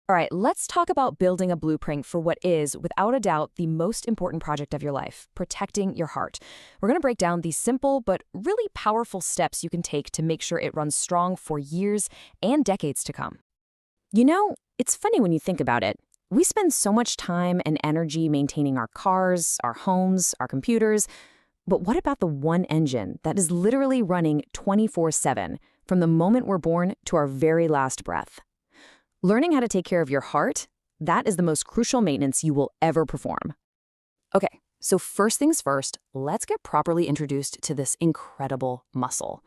All right, let's talk about building a blueprint for what is, without a doubt, the most important project of your life, protecting your heart. We're going to break down these simple but really powerful steps you can take to make sure it runs strong for years and decades to come. It's funny when you think about it. We spend so much time and energy maintaining our cars, our homes, our computers. But what about the one engine that is literally running 24/7, from the moment we're born to our very last breath? Learning how to take care of your heart, that is the most crucial maintenance you will ever perform. Okay, so first things first, let's get properly introduced to this incredible muscle.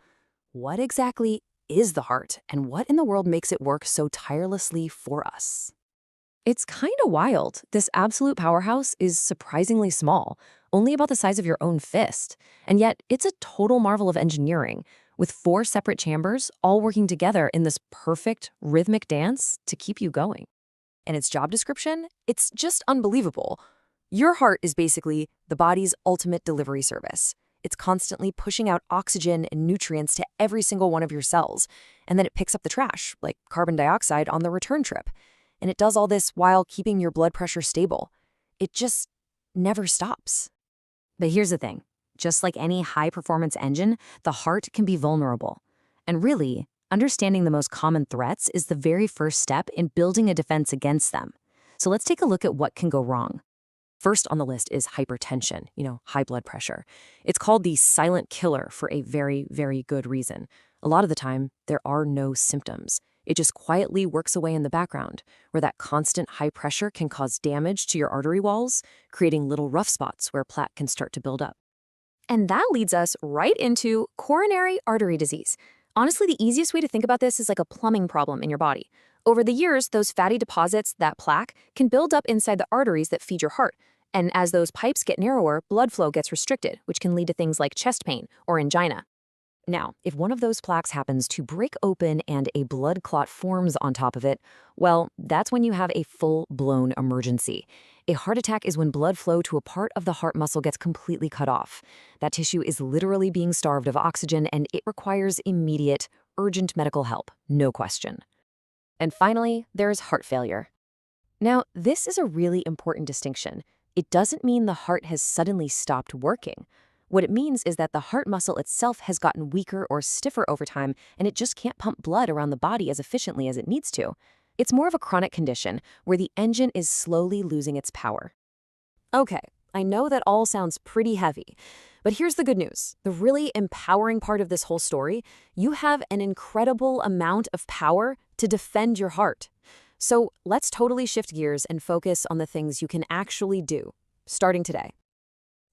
What exactly is the heart, and what in the world makes it work so tirelessly for us? It's kind of wild. This absolute powerhouse is surprisingly small, only about the size of your own fist. And yet, it's a total marvel of engineering, with four separate chambers all working together in this perfect rhythmic dance to keep you going. And its job description? It's just unbelievable. Your heart is basically the body's ultimate delivery service. It's constantly pushing out oxygen and nutrients to every single one of your cells, and then it picks up the trash, like carbon dioxide, on the return trip. And it does all this while keeping your blood pressure stable. It just never stops. But here's the thing. Just like any high-performance engine, the heart can be vulnerable. And really, understanding the most common threats is the very first step in building a defense against them. So let's take a look at what can go wrong. First on the list is hypertension, high blood pressure. It's called the silent killer for a very, very good reason. A lot of the time, there are no symptoms. It just quietly works away in the background, where that constant high pressure can cause damage to your artery walls, creating little rough spots where plaque can start to build up. And that leads us right into coronary artery disease. Honestly, the easiest way to think about this is like a plumbing problem in your body. Over the years, those fatty deposits, that plaque, can build up inside the arteries that feed your heart. And as those pipes get narrower, blood flow gets restricted, which can lead to things like chest pain or angina. Now, if one of those plaques happens to break open and a blood clot forms on top of it, well, that's when you have a full-blown emergency. A heart attack is when blood flow to a part of the heart muscle gets completely cut off. That tissue is literally being starved of oxygen, and it requires immediate, urgent medical help, no question. And finally, there's heart failure. Now, this is a really important distinction. It doesn't mean the heart has suddenly stopped working. What it means is that the heart muscle itself has gotten weaker or stiffer over time, and it just can't pump blood around the body as efficiently as it needs to. It's more of a chronic condition where the engine is slowly losing its power. Okay, I know that all sounds pretty heavy, but here's the good news. The really empowering part of this whole story, you have an incredible amount of power to defend your heart. So let's totally shift gears and focus on the things you can actually do, starting today.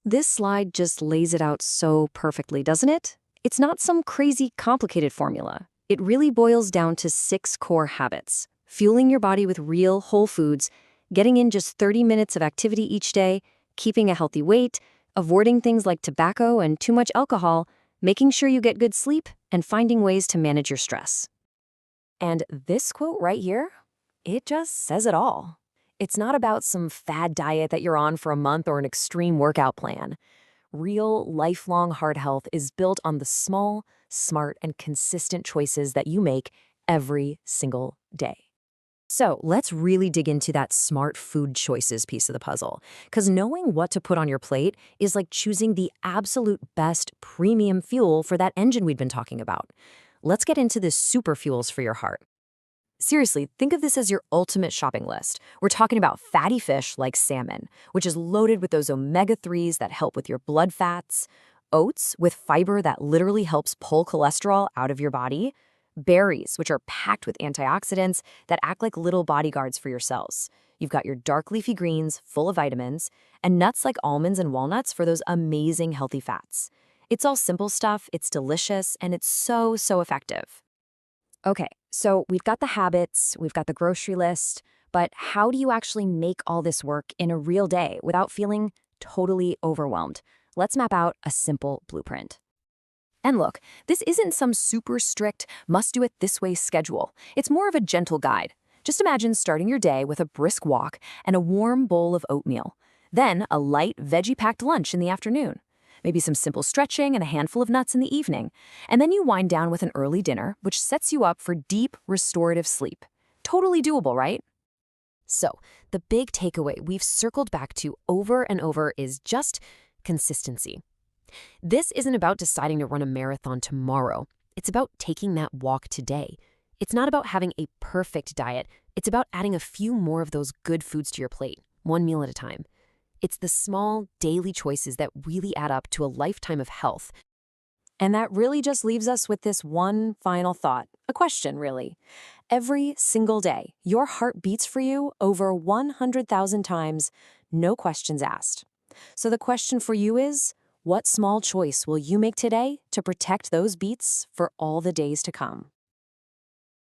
This slide just lays it out so perfectly, doesn't it? It's not some crazy complicated formula. It really boils down to 6 core habits: fueling your body with real, whole foods, getting in just 30 minutes of activity each day, keeping a healthy weight, avoiding things like tobacco and too much alcohol, making sure you get good sleep, and finding ways to manage your stress. And this quote right here, it just says it all. It's not about some fad diet that you're on for a month or an extreme workout plan. Real, lifelong heart health is built on the small, smart, and consistent choices that you make every single day. So let's really dig into that smart food choices piece of the puzzle, because knowing what to put on your plate is like choosing the absolute best premium fuel for that engine we've been talking about. Let's get into the super fuels for your heart. Seriously, think of this as your ultimate shopping list. We're talking about fatty fish like salmon, which is loaded with those omega-3s that help with your blood fats, oats with fiber that literally helps pull cholesterol out of your body, berries, which are packed with antioxidants that act like little bodyguards for your cells. You've got your dark leafy greens full of vitamins, and nuts like almonds and walnuts for those amazing healthy fats. It's all simple stuff, it's delicious, and it's so, so effective. Okay, so we've got the habits, we've got the grocery list, but how do you actually make all this work in a real day without feeling totally overwhelmed? Let's map out a simple blueprint. And look, this isn't some super strict, must-do-it-this-way schedule. It's more of a gentle guide. Just imagine starting your day with a brisk walk and a warm bowl of oatmeal. Then a light, veggie-packed lunch in the afternoon. Maybe some simple stretching and a handful of nuts in the evening. And then you wind down with an early dinner, which sets you up for deep, restorative sleep. Totally doable, right? So, the big takeaway we've circled back to over and over is just consistency. This isn't about deciding to run a marathon tomorrow. It's about taking that walk today. It's not about having a perfect diet. It's about adding a few more of those good foods to your plate, one meal at a time. It's the small, daily choices that really add up to a lifetime of health. And that really just leaves us with this one final thought, a question really. Every single day, your heart beats for you over 100,000 times, no questions asked. So the question for you is, what small choice will you make today to protect those beats for all the days to come?